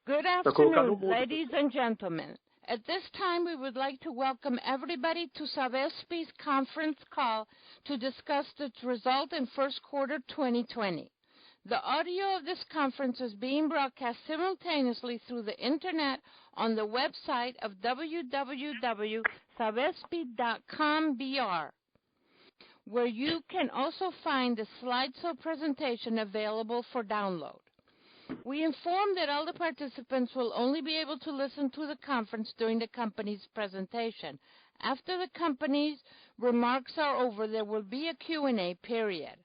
Good afternoon, ladies and gentlemen. At this time, we would like to welcome everybody to Sabespe's conference call to discuss its result in first quarter 2020. The audio of this conference is being broadcast simultaneously through the Internet on the website of www.sabespe.com.br, where you can also find the slideshow presentation available for download. We inform that all the participants will only be able to listen to the conference during the company's presentation. After the company's remarks are over, there will be a Q&A period.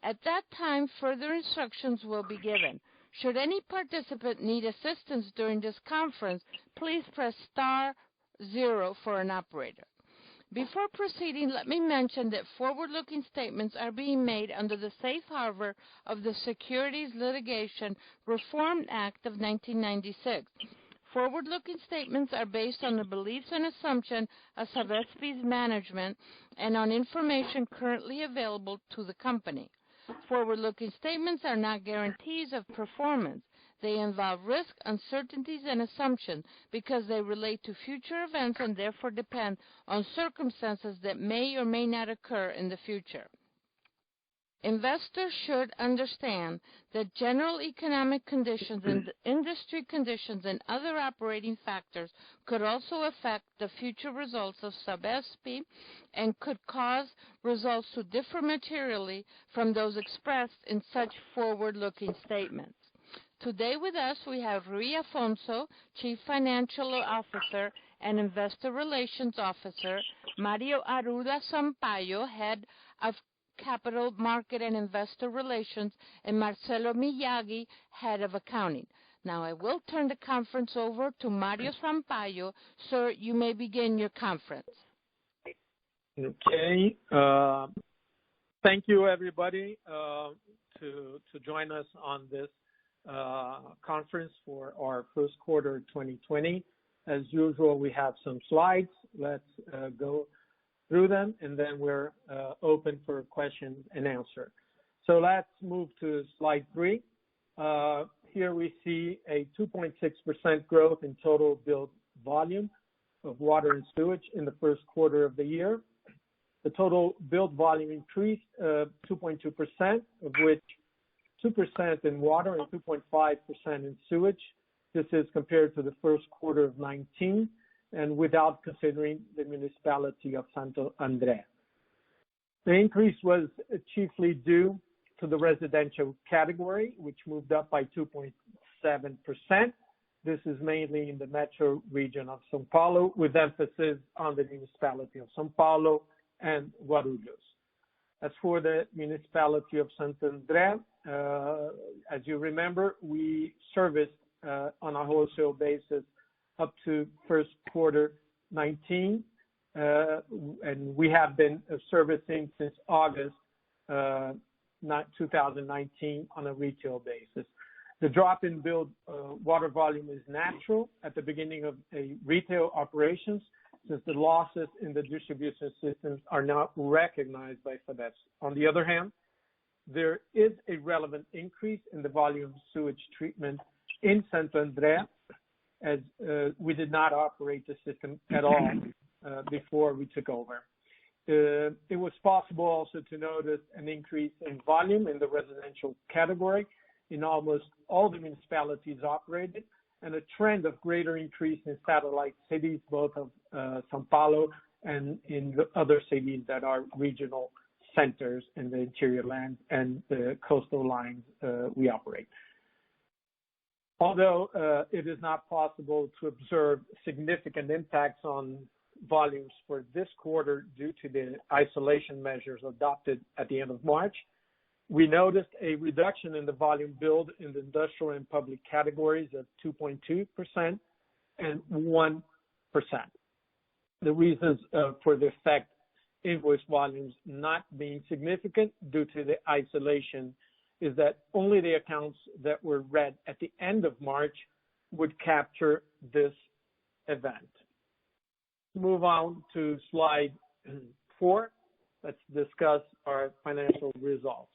At that time, further instructions will be given. Should any participant need assistance during this conference, please press *0 for an operator. Before proceeding, let me mention that forward-looking statements are being made under the safe harbor of the Securities Litigation Reform Act of 1996. Forward-looking statements are based on the beliefs and assumptions of Sabespe's management and on information currently available to the company. Forward-looking statements are not guarantees of performance. They involve risk, uncertainties, and assumptions because they relate to future events and therefore depend on circumstances that may or may not occur in the future. Investors should understand that general economic conditions and industry conditions and other operating factors could also affect the future results of Sabespe and could cause results to differ materially from those expressed in such forward-looking statements. Today with us we have Rui Afonso, Chief Financial Officer and Investor Relations Officer, Mario Arruda Sampaio, Head of Capital Market and Investor Relations, and Marcelo Miyagi, Head of Accounting. Now I will turn the conference over to Mario Sampaio. Sir, you may begin your conference. Okay. Thank you, everybody, to join us on this conference for our first quarter 2020. As usual, we have some slides. Let's go through them, and then we're open for questions and answer. So let's move to slide 3. Here we see a 2.6% growth in total billed volume of water and sewage in the first quarter of the year. The total billed volume increased 2.2%, of which 2% in water and 2.5% in sewage. This is compared to the first quarter of 2019 and without considering the municipality of Santo André. The increase was chiefly due to the residential category, which moved up by 2.7%. This is mainly in the metro region of São Paulo, with emphasis on the municipality of São Paulo and Guarulhos. As for the municipality of Santo André, as you remember, we serviced on a wholesale basis up to first quarter 19, and we have been servicing since August 2019 on a retail basis. The drop in billed water volume is natural at the beginning of a retail operations, since the losses in the distribution systems are not recognized by Sabespe. On the other hand, there is a relevant increase in the volume of sewage treatment in Santo André, as we did not operate the system at all before we took over. It was possible also to notice an increase in volume in the residential category in almost all the municipalities operated, and a trend of greater increase in satellite cities, both of São Paulo and in the other cities that are regional centers in the interior land and the coastal lines we operate. Although it is not possible to observe significant impacts on volumes for this quarter due to the isolation measures adopted at the end of March, we noticed a reduction in the volume billed in the industrial and public categories of 2.2% and 1%. The reasons for the effect invoice volumes not being significant due to the isolation is that only the accounts that were read at the end of March would capture this event. Move on to slide 4. Let's discuss our financial results.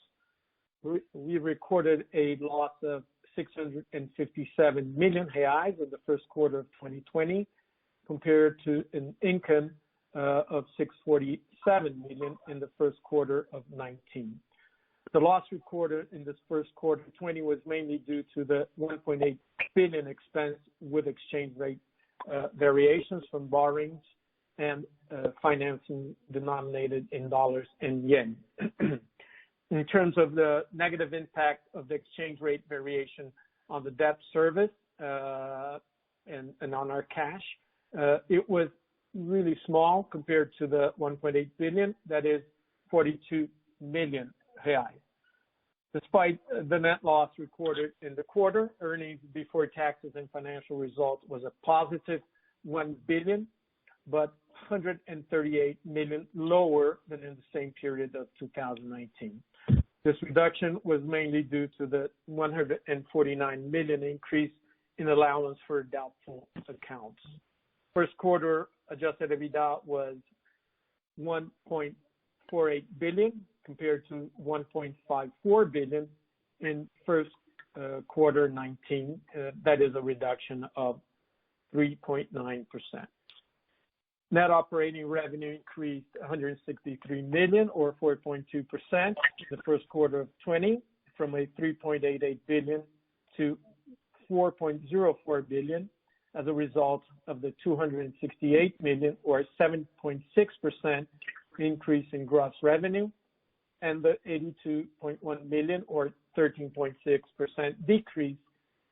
We recorded a loss of 657 million reais in the first quarter of 2020, compared to an income of 647 million in the first quarter of 19. The loss recorded in this first quarter 20 was mainly due to the 1.8 billion expense with exchange rate variations from borrowings and financing denominated in dollars and yen. In terms of the negative impact of the exchange rate variation on the debt service and on our cash, it was really small compared to the 1.8 billion, that is 42 million reais. Despite the net loss recorded in the quarter, earnings before taxes and financial results was a positive 1 billion, but 138 million lower than in the same period of 2019. This reduction was mainly due to the 149 million increase in allowance for doubtful accounts. First quarter adjusted EBITDA was 1.48 billion compared to 1.54 billion in first quarter 19. That is a reduction of 3.9%. Net operating revenue increased 163 million or 4.2% in the first quarter of 20, from a 3.88 billion to 4.04 billion as a result of the 268 million or 7.6% increase in gross revenue and the 82.1 million or 13.6% decrease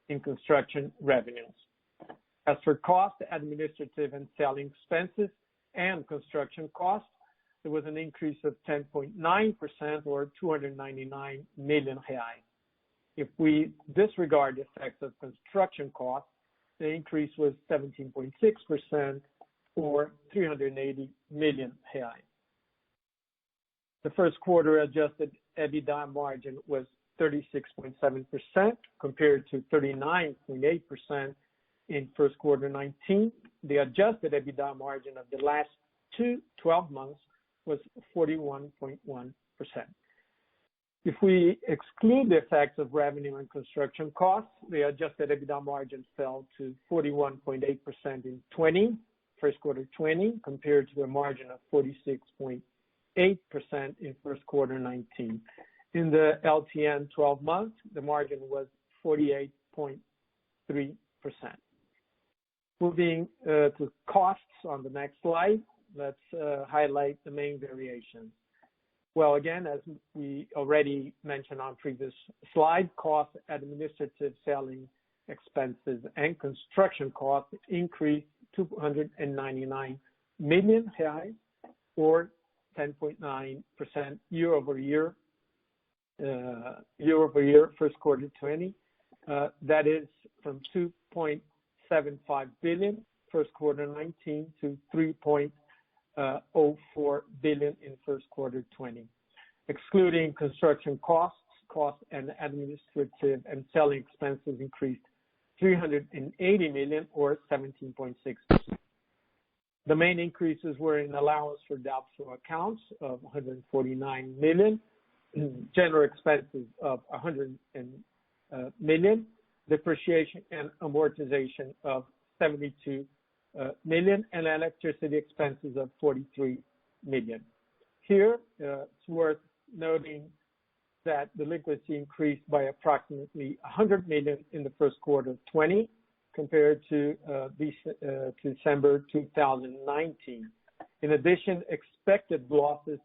in construction revenues. As for cost, administrative and selling expenses and construction costs, there was an increase of 10.9% or 299 million reais. If we disregard the effects of construction costs, the increase was 17.6% or 380 million reais. The first quarter adjusted EBITDA margin was 36.7% compared to 39.8% in first quarter 19. The adjusted EBITDA margin of the last 12 months was 41.1%. If we exclude the effects of revenue and construction costs, the adjusted EBITDA margin fell to 41.8% in first quarter 20, compared to a margin of 46.8% in first quarter 19. In the LTM 12 months, the margin was 48.3%. Moving to costs on the next slide, let's highlight the main variations. Well, again, as we already mentioned on previous slide, cost, administrative, selling expenses, and construction costs increased 299 million reais or 10.9% year-over-year, first quarter 20. That is from 2.75 billion first quarter 19 to 3.04 billion in first quarter 20. Excluding construction costs and administrative and selling expenses increased 380 million or 17.6%. The main increases were in allowance for doubtful accounts of 149 million, general expenses of 100 million, depreciation and amortization of 72 million, and electricity expenses of 43 million. Here, it's worth noting that delinquency increased by approximately 100 million in the first quarter of 20 compared to December 2019. In addition, expected losses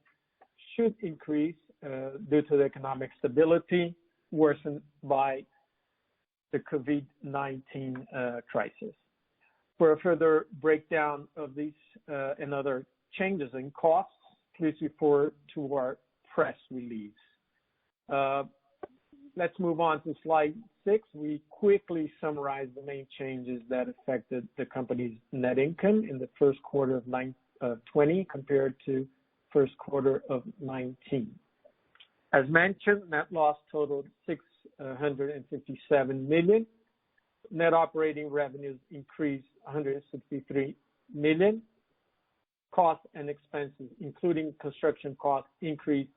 should increase due to the economic stability worsened by the COVID-19 crisis. For a further breakdown of these and other changes in costs, please refer to our press release. Let's move on to slide 6. We quickly summarize the main changes that affected the company's net income in the first quarter of 20 compared to first quarter of 19. As mentioned, net loss totaled 657 million. Net operating revenues increased 163 million. Costs and expenses, including construction costs, increased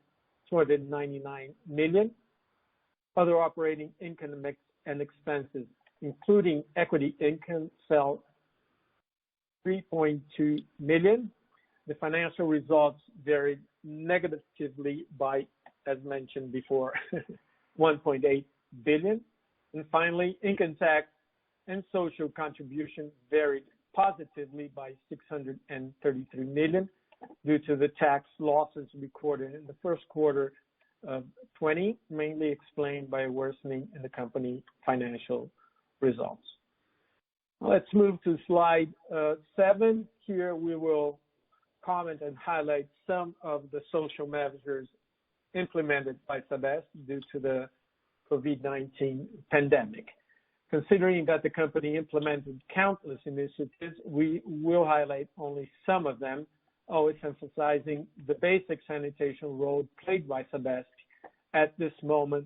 299 million. Other operating income and expenses, including equity income, fell 3.2 million. The financial results varied negatively by, as mentioned before, 1.8 billion. And finally, income tax and social contribution varied positively by 633 million due to the tax losses recorded in the first quarter of 20, mainly explained by a worsening in the company financial results. Let's move to slide 7. Here we will comment and highlight some of the social measures implemented by Sabesp due to the COVID-19 pandemic. Considering that the company implemented countless initiatives, we will highlight only some of them, always emphasizing the basic sanitation role played by Sabesp at this moment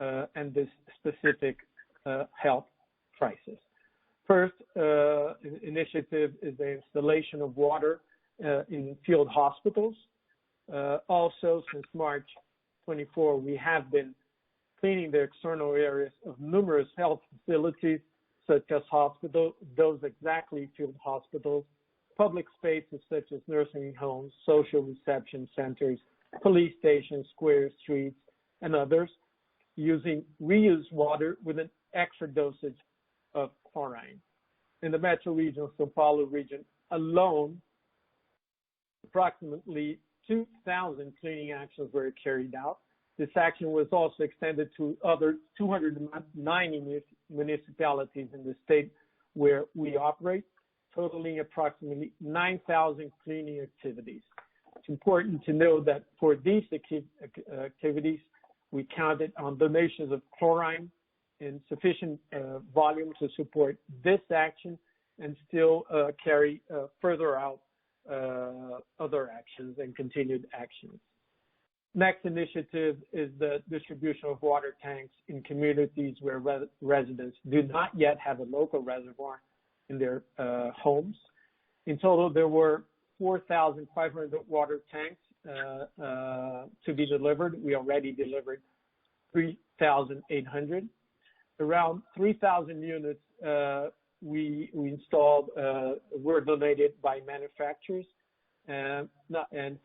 and this specific health crisis. First initiative is the installation of water in field hospitals. Also, since March 24, we have been cleaning the external areas of numerous health facilities, such as hospitals, those exactly field hospitals, public spaces such as nursing homes, social reception centers, police stations, squares, streets, and others, using reused water with an extra dosage of chlorine. In the metro region, São Paulo region alone, approximately 2,000 cleaning actions were carried out. This action was also extended to other 290 municipalities in the state where we operate, totaling approximately 9,000 cleaning activities. It's important to know that for these activities, we counted on donations of chlorine in sufficient volume to support this action and still carry further out other actions and continued actions. Next initiative is the distribution of water tanks in communities where residents do not yet have a local reservoir in their homes. In total, there were 4,500 water tanks to be delivered. We already delivered 3,800. Around 3,000 units we installed were donated by manufacturers. And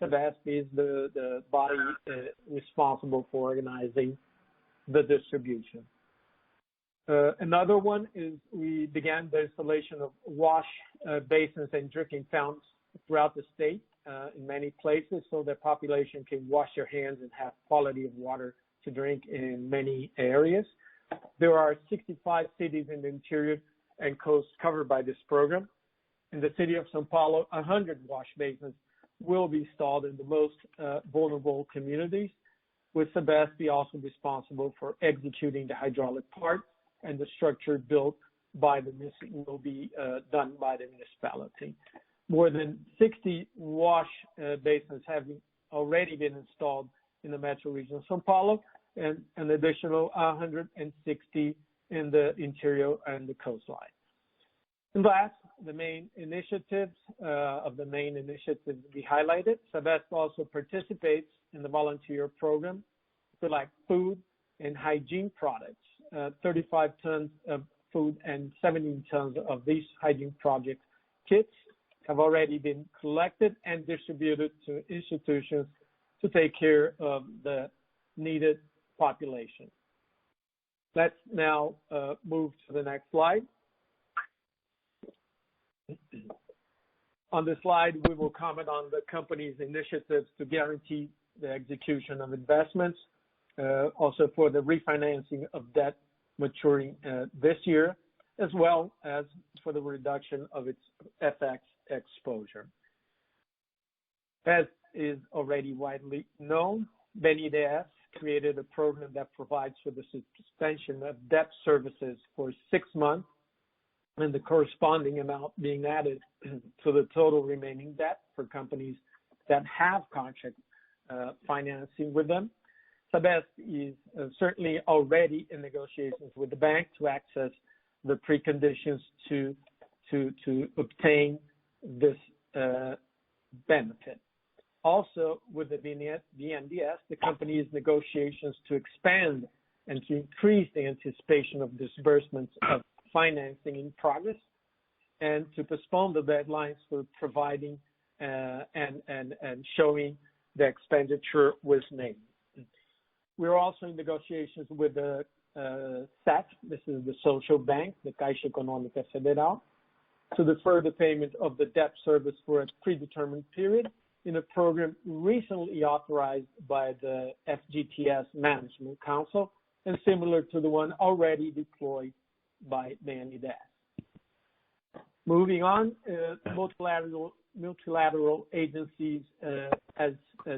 Sabesp is the body responsible for organizing the distribution. Another one is we began the installation of wash basins and drinking fountains throughout the state in many places so the population can wash their hands and have quality of water to drink in many areas. There are 65 cities in the interior and coast covered by this program. In the city of São Paulo, 100 wash basins will be installed in the most vulnerable communities, with Sabesp also responsible for executing the hydraulic part, and the structure built by the will be done by the municipality. More than 60 wash basins have already been installed in the metro region of São Paulo, and an additional 160 in the interior and the coastline. And last, the main initiatives we highlighted. Sabesp also participates in the volunteer program for like food and hygiene products. 35 tons of food and 17 tons of these hygiene project kits have already been collected and distributed to institutions to take care of the needed population. Let's now move to the next slide. On this slide, we will comment on the company's initiatives to guarantee the execution of investments, also for the refinancing of debt maturing this year, as well as for the reduction of its FX exposure. As is already widely known, BNDES created a program that provides for the suspension of debt services for 6 months and the corresponding amount being added to the total remaining debt for companies that have contract financing with them. Sabesp is certainly already in negotiations with the bank to access the preconditions to obtain this benefit. Also, with the BNDES, the company is negotiations to expand and to increase the anticipation of disbursements of financing in progress, and to postpone the deadlines for providing and showing the expenditure was made. We're also in negotiations with the SEF, this is the Social Bank, the Caixa Econômica Federal, to defer the payment of the debt service for a predetermined period in a program recently authorized by the FGTS Management Council and similar to the one already deployed by the ANIDES. Moving on, multilateral agencies, as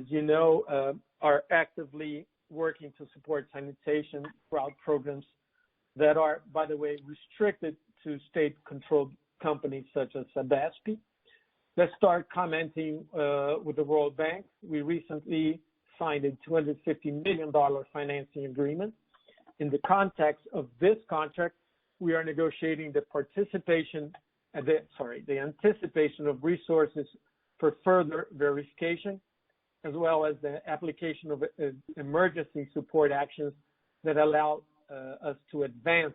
you know, are actively working to support sanitation throughout programs that are, by the way, restricted to state-controlled companies such as Sabesp. Let's start commenting with the World Bank. We recently signed a $250 million financing agreement. In the context of this contract, we are negotiating the anticipation of resources for further verification, as well as the application of emergency support actions that allow us to advance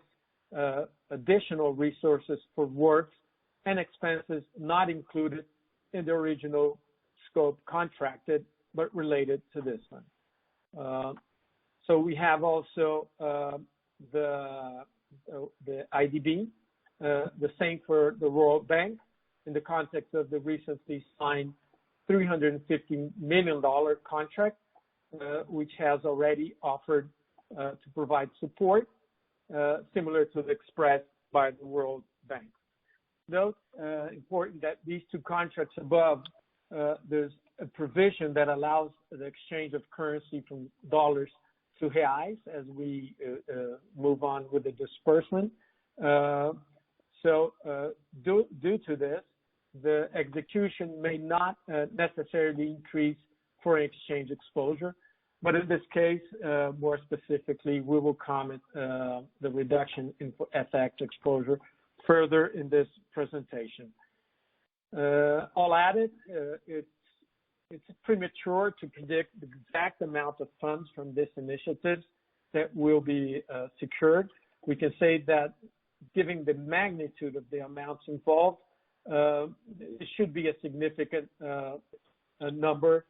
additional resources for works and expenses not included in the original scope contracted, but related to this one. So we have also the IDB, the same for the World Bank, in the context of the recently signed $350 million contract, which has already offered to provide support similar to the expressed by the World Bank. Note, important that these two contracts above, there's a provision that allows the exchange of currency from dollars to reais as we move on with the disbursement. So due to this, the execution may not necessarily increase foreign exchange exposure, but in this case, more specifically, we will comment the reduction in FX exposure further in this presentation. All added, it's premature to predict the exact amount of funds from this initiative that will be secured. We can say that given the magnitude of the amounts involved, it should be a significant number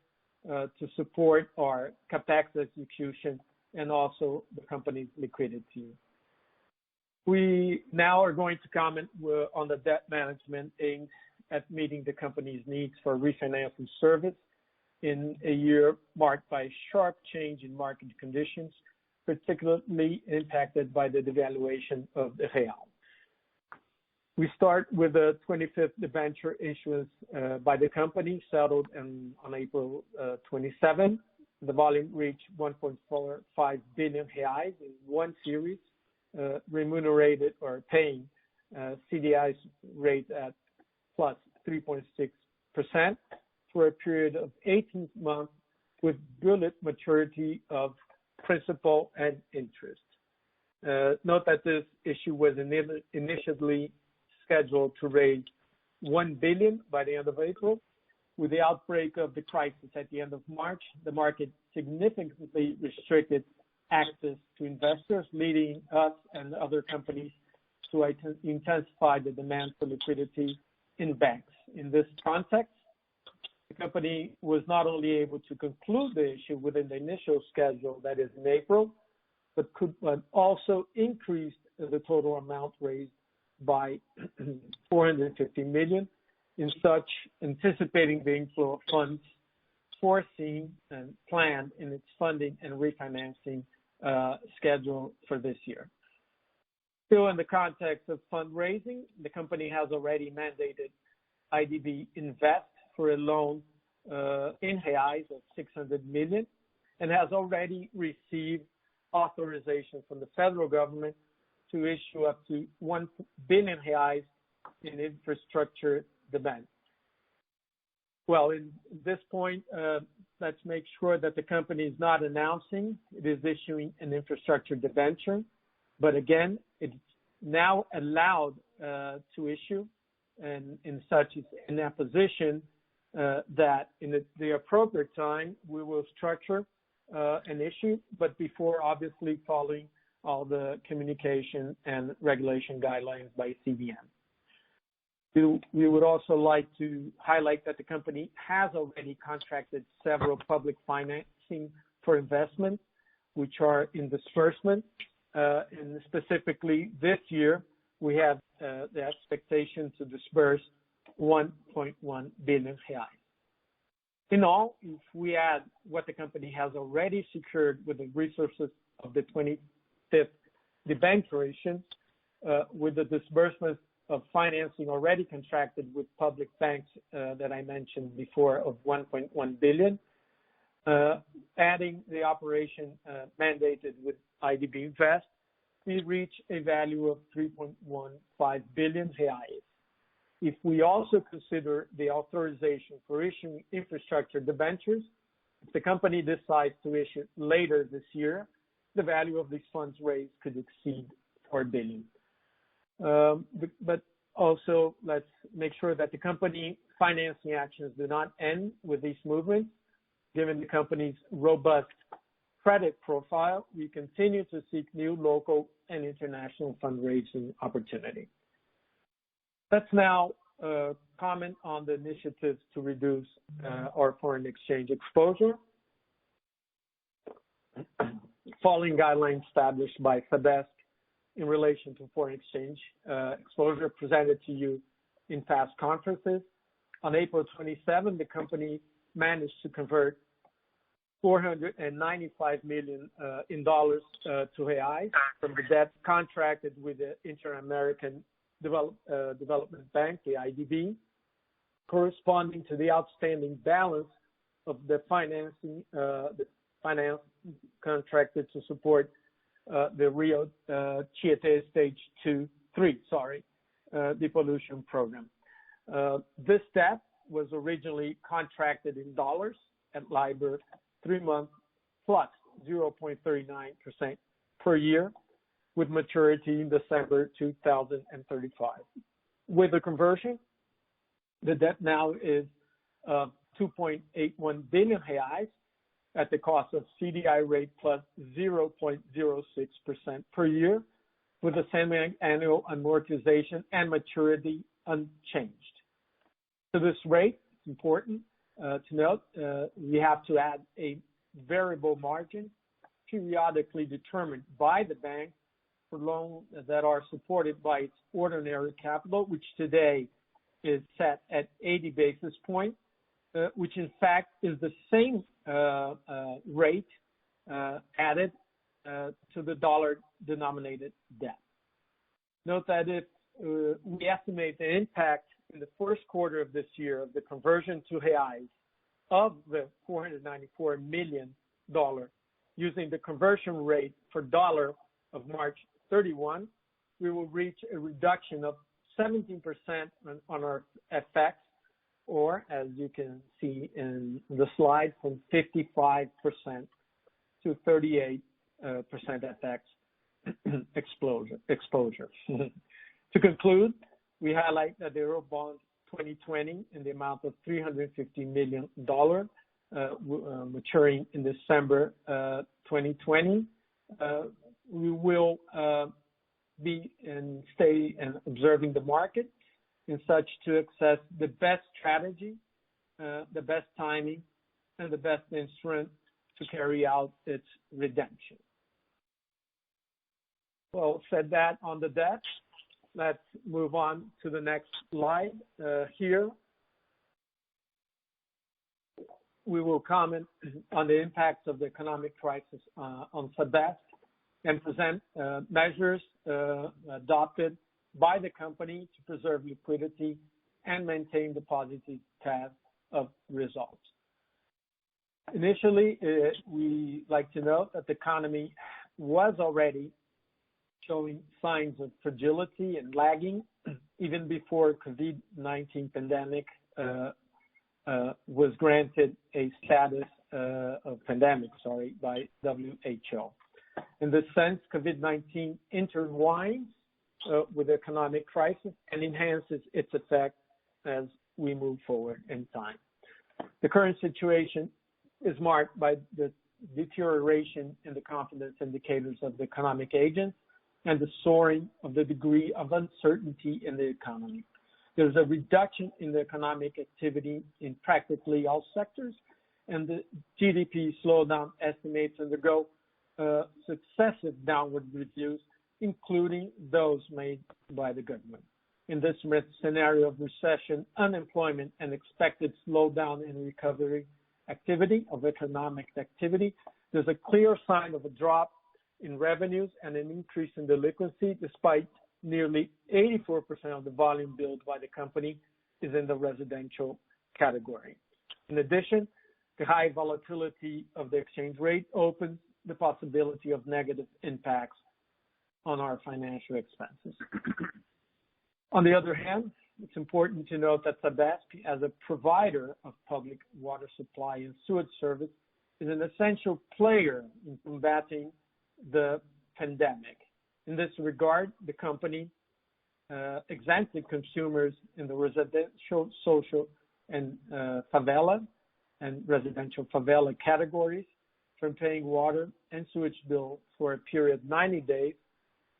to support our capex execution and also the company's liquidity. We now are going to comment on the debt management aimed at meeting the company's needs for refinancing service in a year marked by a sharp change in market conditions, particularly impacted by the devaluation of the real. We start with the 25th debenture issuance by the company, settled on April 27. The volume reached 1.45 billion reais in one series, remunerated or paying CDI rate at plus 3.6% for a period of 18 months with bullet maturity of principal and interest. Note that this issue was initially scheduled to raise $1 billion by the end of April. With the outbreak of the crisis at the end of March, the market significantly restricted access to investors, leading us and other companies to intensify the demand for liquidity in banks. In this context, the company was not only able to conclude the issue within the initial schedule, that is in April, but also increased the total amount raised by $450 million, in such anticipating the inflow of funds foreseen and planned in its funding and refinancing schedule for this year. Still in the context of fundraising, the company has already mandated IDB Invest for a loan in reais of 600 million and has already received authorization from the federal government to issue up to 1 billion reais in infrastructure debentures. Well, in this point, let's make sure that the company is not announcing it is issuing an infrastructure debenture, but again, it's now allowed to issue, and in such it's in a position that in the appropriate time, we will structure an issue, but before obviously following all the communication and regulation guidelines by CBN. We would also like to highlight that the company has already contracted several public financing for investment, which are in disbursement. And specifically this year, we have the expectation to disburse 1.1 billion reais. In all, if we add what the company has already secured with the resources of the 25th debenture issuance, with the disbursement of financing already contracted with public banks that I mentioned before of 1.1 billion, adding the operation mandated with IDB Invest, we reach a value of 3.15 billion reais. If we also consider the authorization for issuing infrastructure debentures, if the company decides to issue later this year, the value of these funds raised could exceed 4 billion. But also, let's make sure that the company financing actions do not end with these movements. Given the company's robust credit profile, we continue to seek new local and international fundraising opportunities. Let's now comment on the initiatives to reduce our foreign exchange exposure. Following guidelines established by FABESC in relation to foreign exchange exposure presented to you in past conferences, on April 27, the company managed to convert $495 million in dollars to reais from the debt contracted with the Inter-American Development Bank, the IDB, corresponding to the outstanding balance of the finance contracted to support the Rio Tietê Stage 3 depollution program. This debt was originally contracted in dollars at LIBOR 3 months plus 0.39% per year, with maturity in December 2035. With the conversion, the debt now is 2.81 billion reais at the cost of CDI rate plus 0.06% per year, with the semi-annual amortization and maturity unchanged. To this rate, it's important to note we have to add a variable margin periodically determined by the bank for loans that are supported by its ordinary capital, which today is set at 80 basis points, which in fact is the same rate added to the dollar-denominated debt. Note that if we estimate the impact in the first quarter of this year of the conversion to reais of the $494 million using the conversion rate for dollar of March 31, we will reach a reduction of 17% on our FX, or as you can see in the slide, from 55% to 38% FX exposure. To conclude, we highlight that the Eurobond 2020 in the amount of $350 million maturing in December 2020. We will be and stay and observing the market in such to access the best strategy, the best timing, and the best instrument to carry out its redemption. Well, said that on the debt, let's move on to the next slide. Here, we will comment on the impacts of the economic crisis on FABESC and present measures adopted by the company to preserve liquidity and maintain the positive path of results. Initially, we like to note that the economy was already showing signs of fragility and lagging even before COVID-19 pandemic was granted a status of pandemic, by WHO. In this sense, COVID-19 intertwines with the economic crisis and enhances its effect as we move forward in time. The current situation is marked by the deterioration in the confidence indicators of the economic agents and the soaring of the degree of uncertainty in the economy. There's a reduction in the economic activity in practically all sectors, and the GDP slowdown estimates undergo successive downward reviews, including those made by the government. In this scenario of recession, unemployment, and expected slowdown in recovery activity, of economic activity, there's a clear sign of a drop in revenues and an increase in delinquency, despite nearly 84% of the volume billed by the company is in the residential category. In addition, the high volatility of the exchange rate opens the possibility of negative impacts on our financial expenses. On the other hand, it's important to note that Sabesp, as a provider of public water supply and sewage service, is an essential player in combating the pandemic. In this regard, the company exempted consumers in the residential, social, and favela and residential favela categories from paying water and sewage bill for a period of 90 days,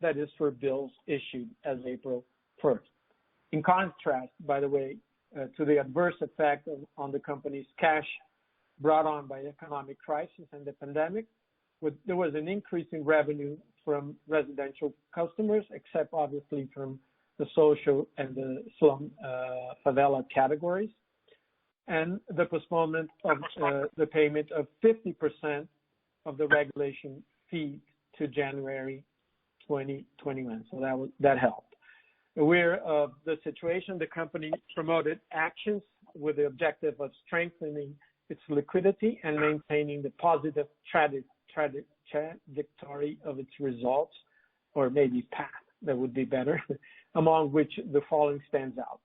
that is for bills issued as April 1st. In contrast, by the way, to the adverse effect on the company's cash brought on by the economic crisis and the pandemic, there was an increase in revenue from residential customers, except obviously from the social and the slum favela categories, and the postponement of the payment of 50% of the regulation fee to January 2021. So that helped. Aware of the situation, the company promoted actions with the objective of strengthening its liquidity and maintaining the positive trajectory of its results, or maybe path, that would be better, among which the following stands out.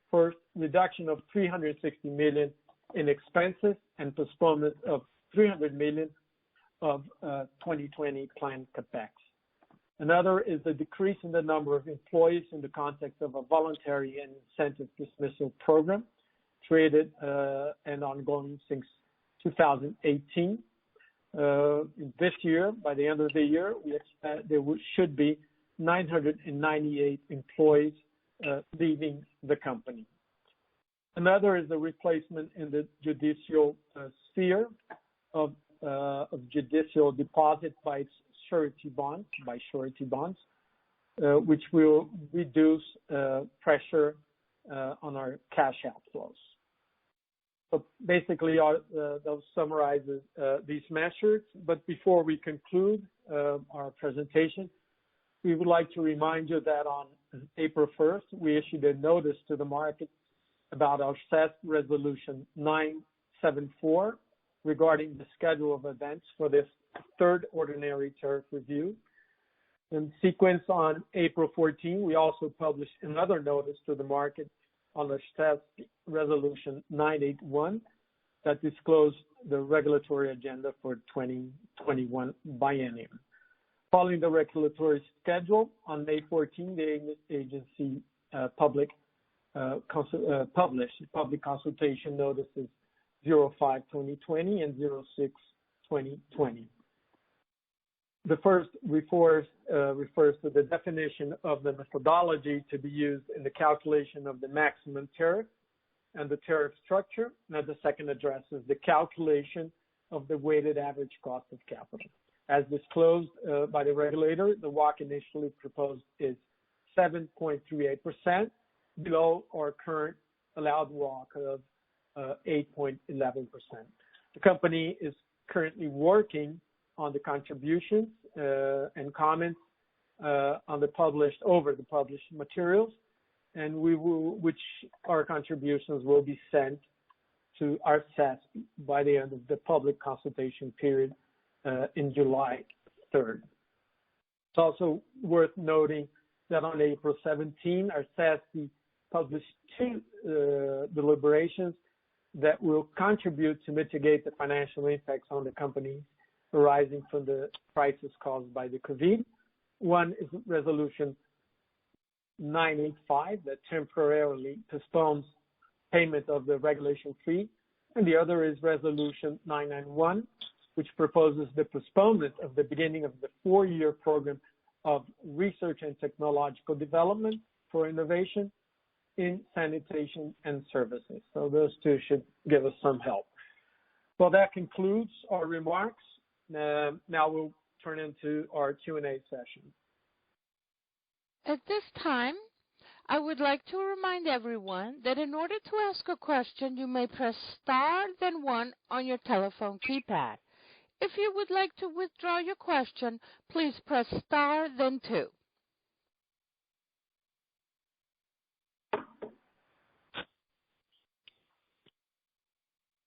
First, reduction of 360 million in expenses and postponement of 300 million of 2020 planned capex. Another is the decrease in the number of employees in the context of a voluntary and incentive dismissal program created and ongoing since 2018. This year, by the end of the year, we expect there should be 998 employees leaving the company. Another is the replacement in the judicial sphere of judicial deposit by surety bonds, which will reduce pressure on our cash outflows. So basically, those summarizes these measures. But before we conclude our presentation, we would like to remind you that on April 1st, we issued a notice to the market about our CES Resolution 974 regarding the schedule of events for this third ordinary tariff review. In sequence, on April 14, we also published another notice to the market on the CES Resolution 981 that disclosed the regulatory agenda for 2021 biennium. Following the regulatory schedule, on May 14, the agency published public consultation notices 05-2020 and 06-2020. The first refers to the definition of the methodology to be used in the calculation of the maximum tariff and the tariff structure, and the second addresses the calculation of the weighted average cost of capital. As disclosed by the regulator, the WACC initially proposed is 7.38%, below our current allowed WACC of 8.11%. The company is currently working on the contributions and comments on the published materials, and which our contributions will be sent to our CES by the end of the public consultation period in July 3rd. It's also worth noting that on April 17, our CES published two deliberations that will contribute to mitigate the financial impacts on the company arising from the crisis caused by the COVID. One is Resolution 985 that temporarily postpones payment of the regulation fee, and the other is Resolution 991 which proposes the postponement of the beginning of the 4-year program of research and technological development for innovation in sanitation and services. So those two should give us some help. Well, that concludes our remarks. Now we'll turn into our Q&A session. At this time, I would like to remind everyone that in order to ask a question, you may press star then 1 on your telephone keypad. If you would like to withdraw your question, please press star then 2.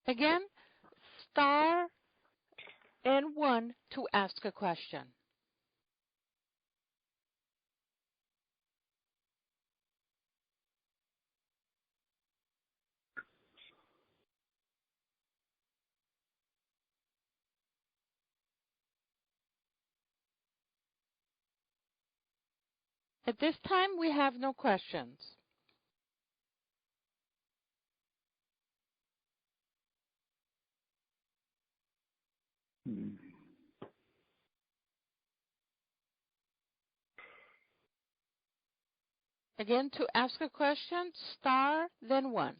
Again, star and 1 to ask a question. At this time, we have no questions. Again, to ask a question, star, then 1.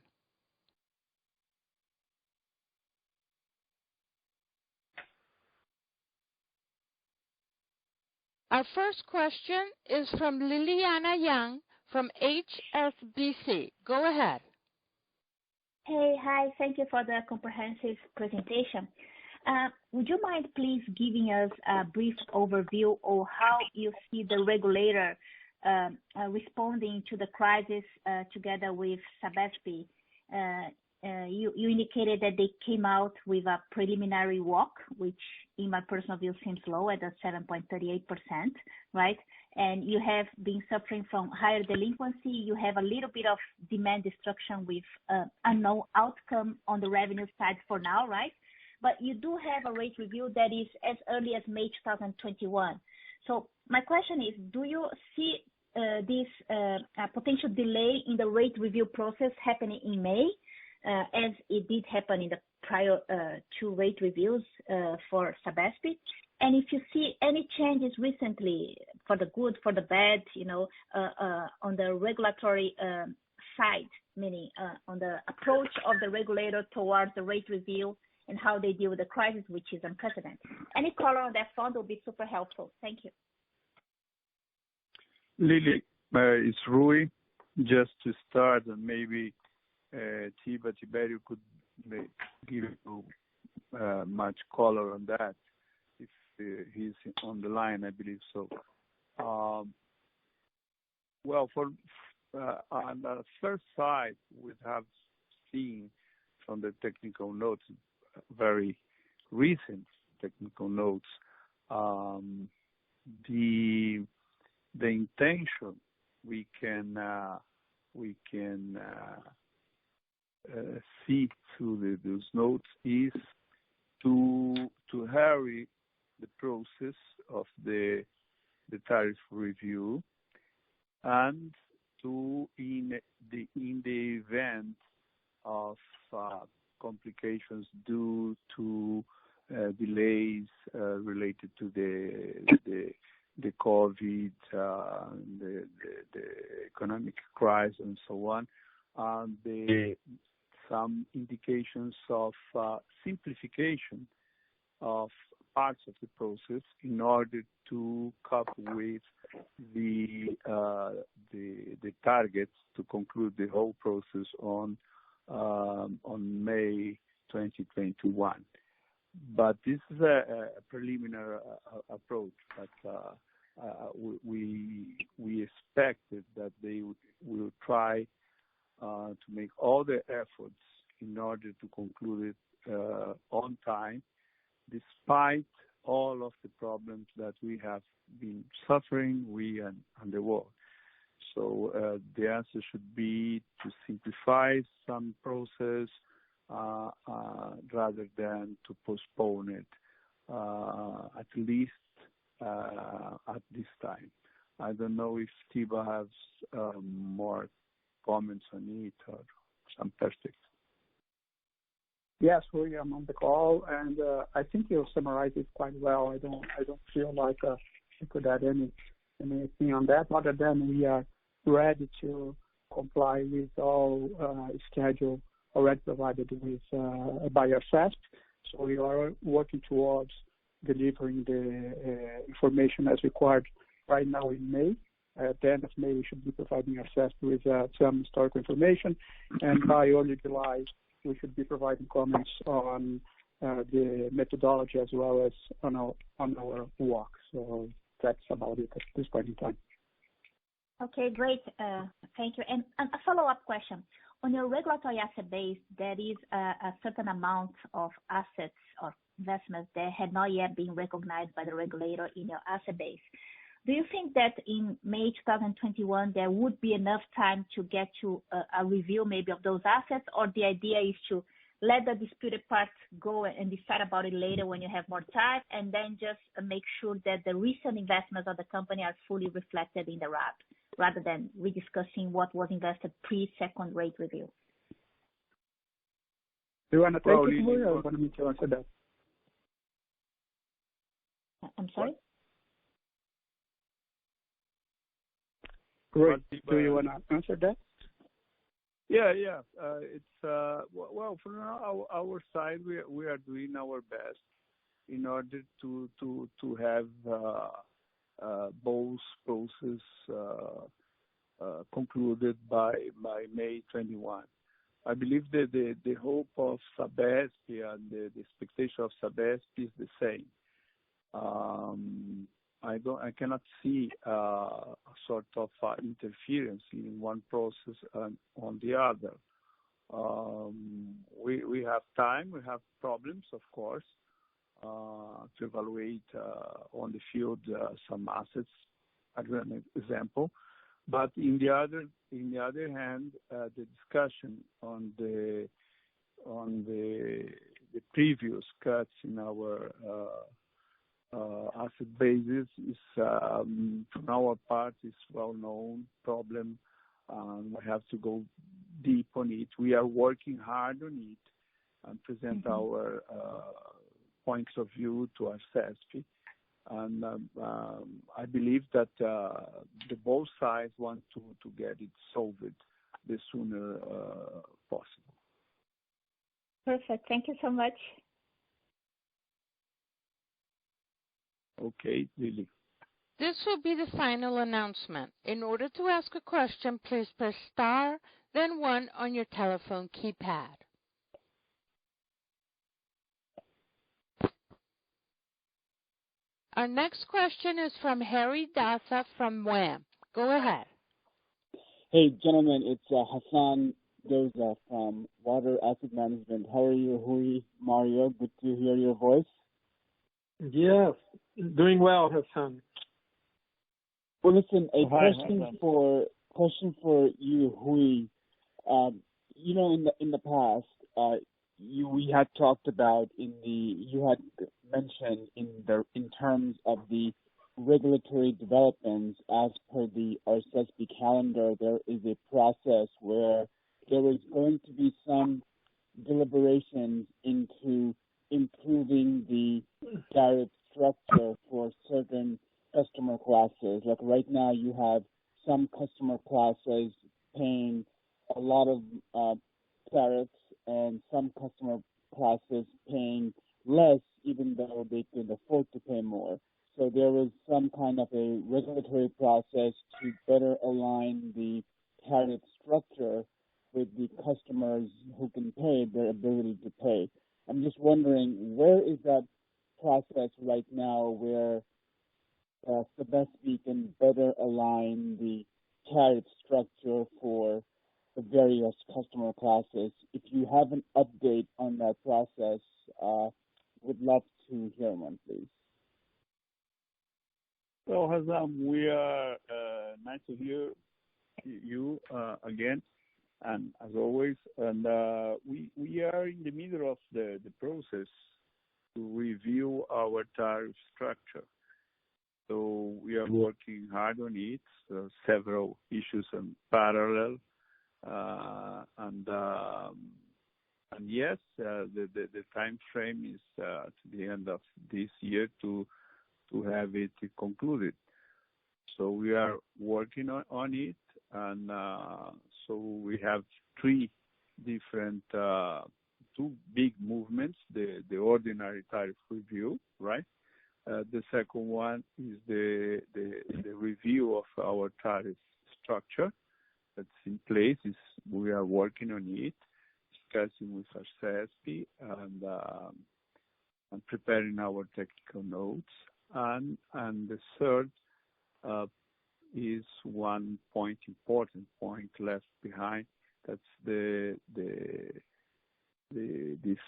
Our first question is from Liliana Yang from HSBC. Go ahead. Hey, hi. Thank you for the comprehensive presentation. Would you mind please giving us a brief overview of how you see the regulator responding to the crisis together with Sabesp? You indicated that they came out with a preliminary WACC, which in my personal view seems low at a 7.38%, right? And you have been suffering from higher delinquency. You have a little bit of demand destruction with a no outcome on the revenue side for now, right? But you do have a rate review that is as early as May 2021. So my question is, do you see this potential delay in the rate review process happening in May, as it did happen in the prior 2 rate reviews for Sabesp? And if you see any changes recently, for the good, for the bad, on the regulatory side, meaning on the approach of the regulator towards the rate review and how they deal with the crisis, which is unprecedented. Any color on that front will be super helpful. Thank you. Lily, it's Rui. Just to start, and maybe Tiberio could give you much color on that if he's on the line, I believe so. Well, on the first side, we have seen from the technical notes, very recent technical notes, the intention we can see through those notes is to hurry the process of the tariff review, and to in the event of complications due to delays related to the COVID, the economic crisis, and so on, and some indications of simplification of parts of the process in order to cope with the targets to conclude the whole process on May 2021. But this is a preliminary approach. But we expected that they will try to make all the efforts in order to conclude it on time, despite all of the problems that we have been suffering, we and the world. So the answer should be to simplify some process rather than to postpone it, at least at this time. I don't know if Tiba has more comments on it or some perspectives. Yes, Rui, I'm on the call, and I think you summarized it quite well. I don't feel like I could add anything on that, other than we are ready to comply with all schedule already provided with by our FAST. So we are working towards delivering the information as required right now in May. At the end of May, we should be providing our FAST with some historical information, and by early July, we should be providing comments on the methodology as well as on our work. So that's about it at this point in time. Okay, great. Thank you. And a follow-up question. On your regulatory asset base, there is a certain amount of assets or investments that had not yet been recognized by the regulator in your asset base. Do you think that in May 2021 there would be enough time to get to a review maybe of those assets, or the idea is to let the disputed parts go and decide about it later when you have more time, and then just make sure that the recent investments of the company are fully reflected in the RAP, rather than rediscussing what was invested pre-second rate review? Do you want to take it, Rui, or want me to answer that? I'm sorry? Rui, do you want to answer that? Yeah. It's well, from our side, we are doing our best in order to have both process concluded by May 21. I believe that the hope of Sabesp and the expectation of Sabesp is the same. I cannot see a sort of interference in one process and on the other. We have time, we have problems, of course, to evaluate on the field some assets, as an example. But in the other hand, the discussion on the previous cuts in our asset basis is, from our part, is well-known problem. We have to go deep on it. We are working hard on it and present our points of view to our CESP. And I believe that the both sides want to get it solved the sooner possible. Perfect. Thank you so much. Okay, Lily. This will be the final announcement. In order to ask a question, please press star, then 1 on your telephone keypad. Our next question is from Harry Dassa from WAM. Go ahead. Hey, gentlemen, it's Hassan Doza from Water Asset Management. How are you, Rui, Mario? Good to hear your voice. Yes, doing well, Hassan. Well, listen, question for you, Rui. In the past, we had talked about you had mentioned in terms of the regulatory developments as per the RCESP calendar, there is a process where there is going to be some deliberations into improving the tariff structure for certain customer classes. Like right now, you have some customer classes paying a lot of tariffs and some customer classes paying less, even though they could afford to pay more. So there is some kind of a regulatory process to better align the tariff structure with the customers who can pay, their ability to pay. I'm just wondering, where is that process right now where Sabesp can better align the tariff structure for the various customer classes? If you have an update on that process, would love to hear one, please. Well, Hazam, we are nice to hear you again, and as always, and we are in the middle of the process to review our tariff structure. So we are working hard on it, several issues in parallel, and yes, the time frame is to the end of this year to have it concluded. So we are working on it, and so we have three different, two big movements: the ordinary tariff review, right? The second one is the review of our tariff structure that's in place. We are working on it, discussing with our CESP and preparing our technical notes. And the third is one important point left behind. That's this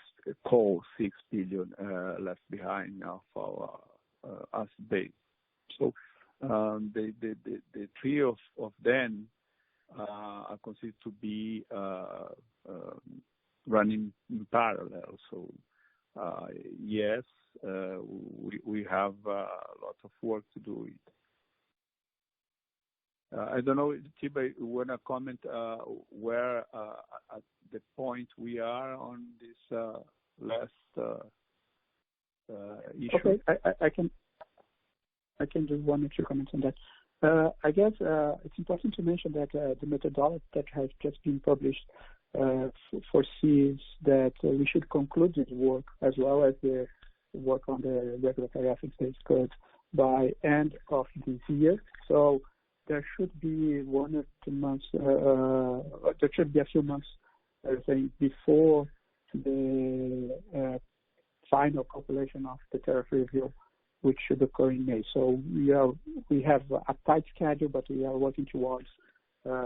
call 6 billion left behind of our asset base. So the three of them are considered to be running in parallel. So yes, we have a lot of work to do it. I don't know, Tiba, you want to comment where at the point we are on this last issue? Okay, I can do one or two comments on that. I guess it's important to mention that the methodology that has just been published foresees that we should conclude this work as well as the work on the regulatory ethics code by end of this year. So there should be 1 or 2 months, there should be a few months, I think, before the final calculation of the tariff review, which should occur in May. So we have a tight schedule, but we are working towards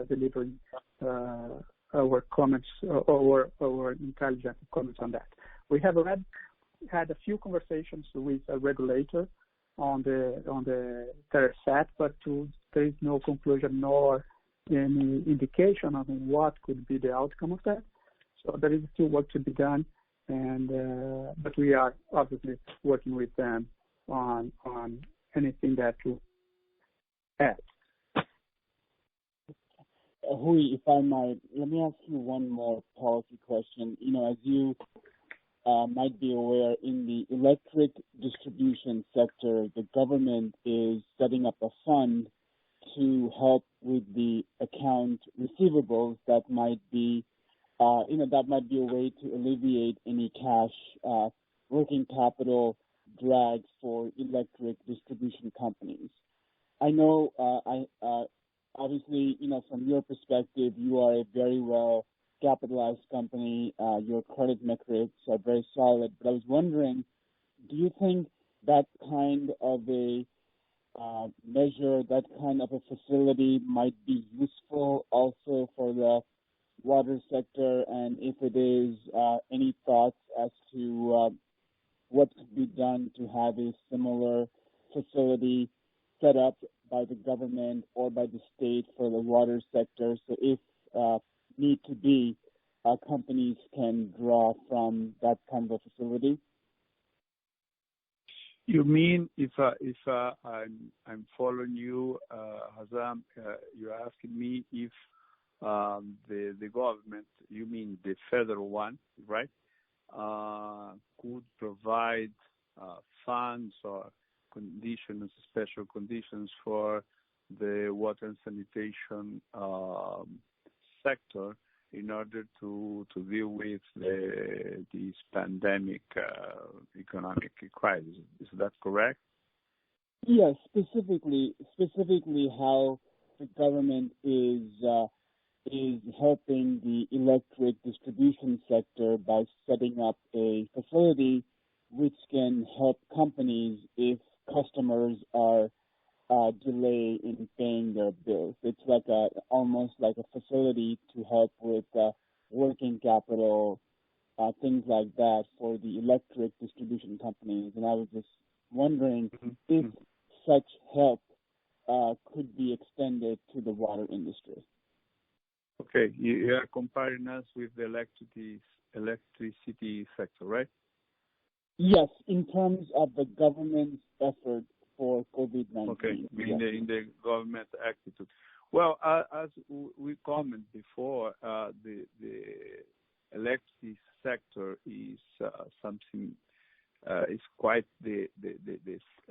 delivering our comments, our intelligent comments on that. We have already had a few conversations with a regulator on the tariff set, but there is no conclusion nor any indication on what could be the outcome of that. So there is still work to be done, and but we are obviously working with them on anything that will add. Rui, if I might, let me ask you one more policy question. You know, as you might be aware, in the electric distribution sector, the government is setting up a fund to help with the account receivables that might be, that might be a way to alleviate any cash working capital drag for electric distribution companies. I know, obviously, from your perspective, you are a very well capitalized company. Your credit metrics are very solid. But I was wondering, do you think that kind of a measure, that kind of a facility might be useful also for the water sector? And if it is, any thoughts as to what could be done to have a similar facility set up by the government or by the state for the water sector? So if need to be, companies can draw from that kind of a facility? You mean if I'm following you, Hazam, you're asking me if the government, you mean the federal one, right, could provide funds or conditions, special conditions for the water and sanitation sector in order to deal with this pandemic economic crisis. Is that correct? Yes, specifically how the government is helping the electric distribution sector by setting up a facility which can help companies if customers are delay in paying their bills. It's like almost like a facility to help with working capital, things like that for the electric distribution companies. And I was just wondering if such help could be extended to the water industry. Okay, you are comparing us with the electricity sector, right? Yes, in terms of the government's effort for COVID-19. Okay, yes. in the government attitude. Well, as we commented before, the electricity sector is something. Is quite the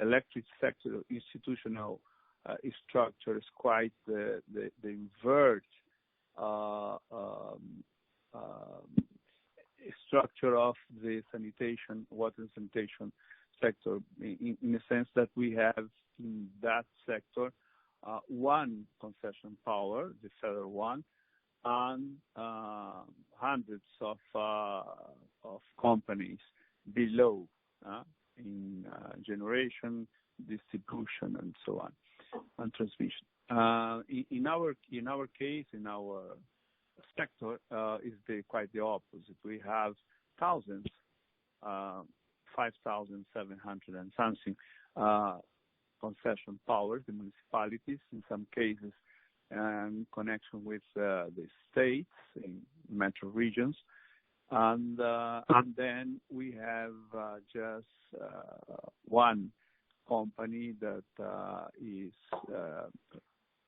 electric sector institutional structure is quite the invert structure of the water and sanitation sector, in the sense that we have in that sector one concession power, the federal one, and hundreds of companies below in generation, distribution, and so on, and transmission. In our case, in our sector, is quite the opposite. We have thousands, 5,700 and something concession powers, the municipalities in some cases, in connection with the states in metro regions. And then we have just one company that is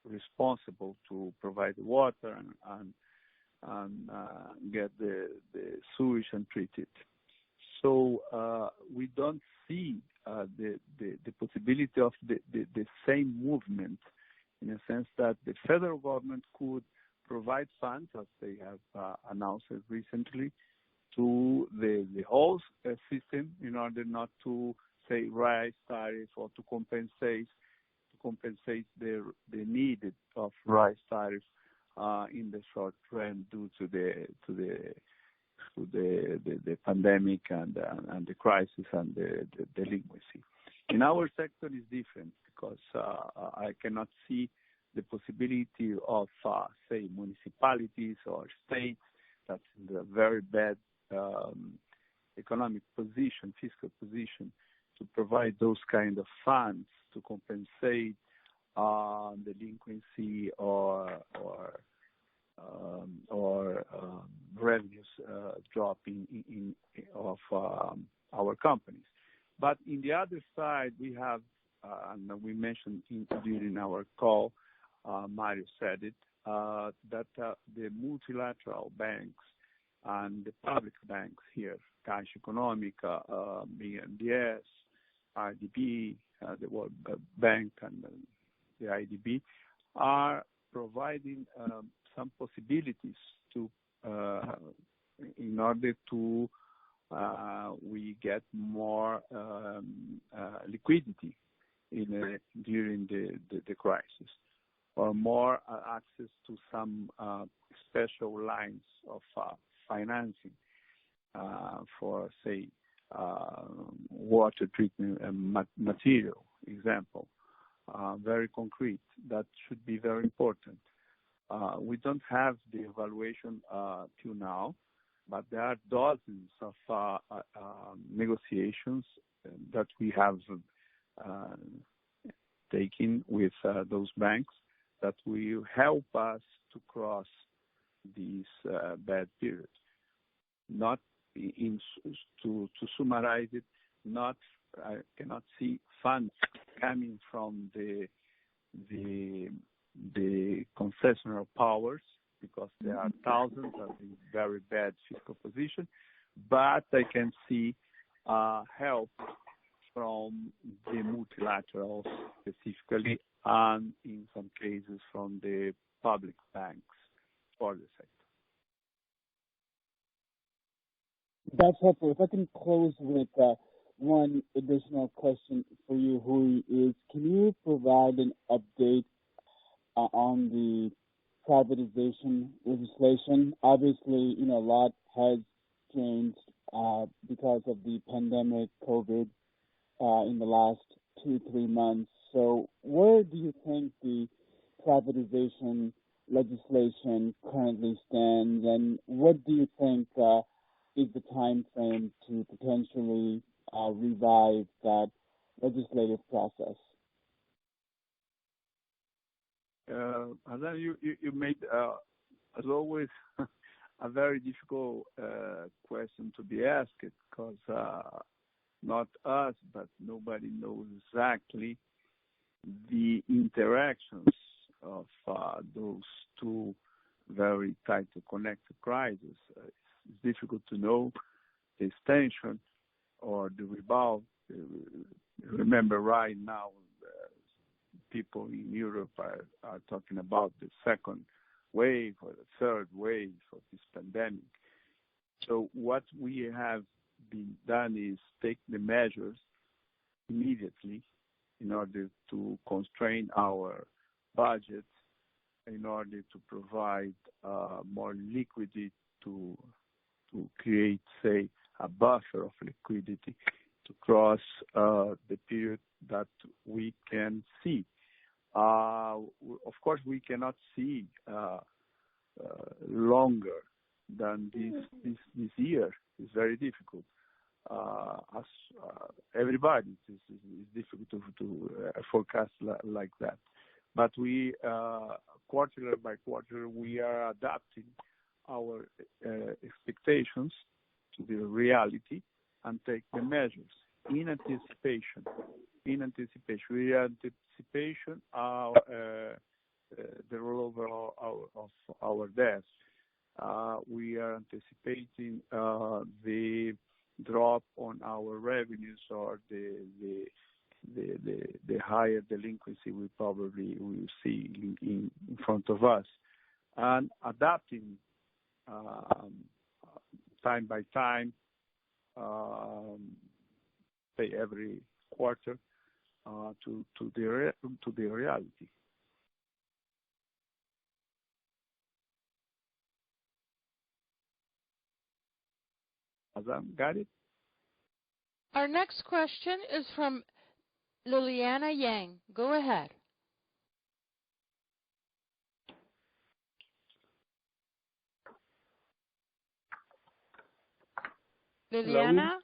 responsible to provide the water and get the sewage and treat it. So we don't see the possibility of the same movement, in a sense that the federal government could provide funds, as they have announced recently, to the whole system in order not to say rise tariff or to compensate the need of rise tariff in the short run due to the pandemic and the crisis and the delinquency. In our sector is different because I cannot see the possibility of say municipalities or states that's in a very bad economic position, fiscal position, to provide those kind of funds to compensate delinquency or revenues dropping of our companies. But in the other side, we have, and we mentioned during our call, Mario said it, that the multilateral banks and the public banks here, Caixa Econômica, BNDES, IDB, the World Bank, and the IDB, are providing some possibilities to, in order to we get more liquidity during the crisis, or more access to some special lines of financing for, say, water treatment material, example, very concrete. That should be very important. We don't have the evaluation till now, but there are dozens of negotiations that we have taken with those banks that will help us to cross this bad period. Not to summarize it, I cannot see funds coming from the concessional powers, because there are thousands of in very bad fiscal position, but I can see help from the multilaterals specifically, and in some cases from the public banks for the sector. That's helpful. If I can close with one additional question for you, Rui, is can you provide an update on the privatization legislation? Obviously, a lot has changed because of the pandemic, COVID, in the last 2-3 months. So where do you think the privatization legislation currently stands, and what do you think is the time frame to potentially revive that legislative process? And you made, as always, a very difficult question to be asked, because not us, but nobody knows exactly the interactions of those two very tightly connected crises. it's difficult to know the extension or the rebound. Remember, right now, people in Europe are talking about the second wave or the third wave of this pandemic. So what we have been done is take the measures immediately in order to constrain our budget, in order to provide more liquidity to create, say, a buffer of liquidity to cross the period that we can see. Of course, we cannot see longer than this year. It's very difficult. As everybody, it's difficult to forecast like that. But we, quarter by quarter, we are adapting our expectations to the reality and take the measures in anticipation. In anticipation, we are anticipation the rollover of our debts. We are anticipating the drop on our revenues or the higher delinquency we probably will see in front of us, and adapting time by time, say every quarter, to the reality. Azam, got it? Our next question is from Liliana Yang. Go ahead. Liliana?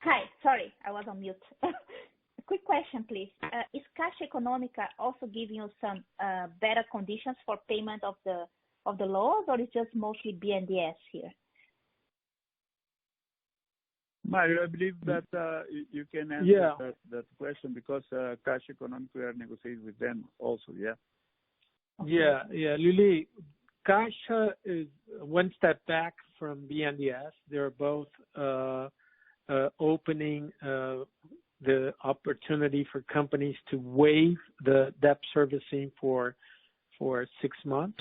Hi, sorry, I was on mute. A quick question, please. Is Caixa Econômica also giving you some better conditions for payment of the loans, or is just mostly BNDES here? Mario, I believe that you can answer that question, because Caixa Econômica, we are negotiating with them also, yeah? Yeah, Lili. Caixa is one step back from BNDES. They're both opening the opportunity for companies to waive the debt servicing for 6 months.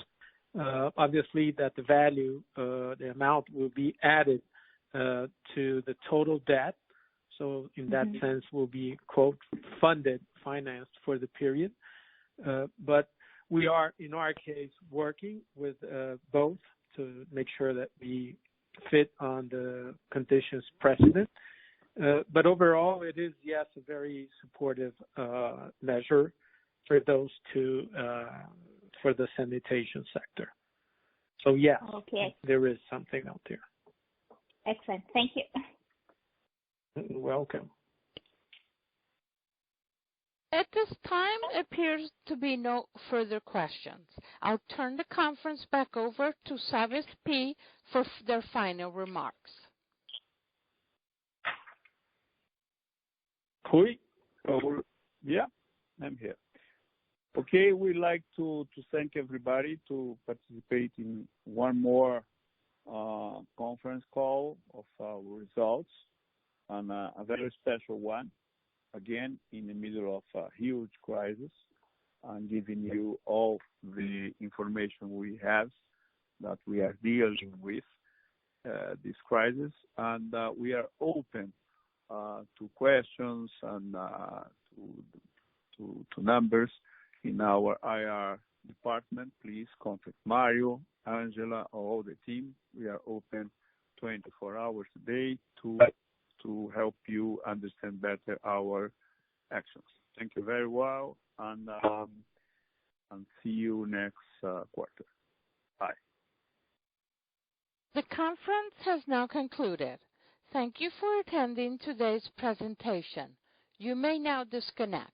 Obviously, that the value, the amount will be added to the total debt. So in that sense, will be, quote, financed for the period. But we are, in our case, working with both to make sure that we fit on the conditions precedent. But overall, it is, yes, a very supportive measure for those two, for the sanitation sector. So, yes, There is something out there. Excellent. Thank you. You're welcome. At this time, appears to be no further questions. I'll turn the conference back over to Savas P. for their final remarks. Yeah, I'm here. Okay, we'd like to thank everybody to participate in one more conference call of our results, and a very special one, again, in the middle of a huge crisis, and giving you all the information we have that we are dealing with this crisis, and we are open to questions and to numbers in our IR department. Please contact Mario, Angela, or all the team. We are open 24 hours a day to help you understand better our actions. Thank you very well, and see you next quarter. Bye. The conference has now concluded. Thank you for attending today's presentation. You may now disconnect.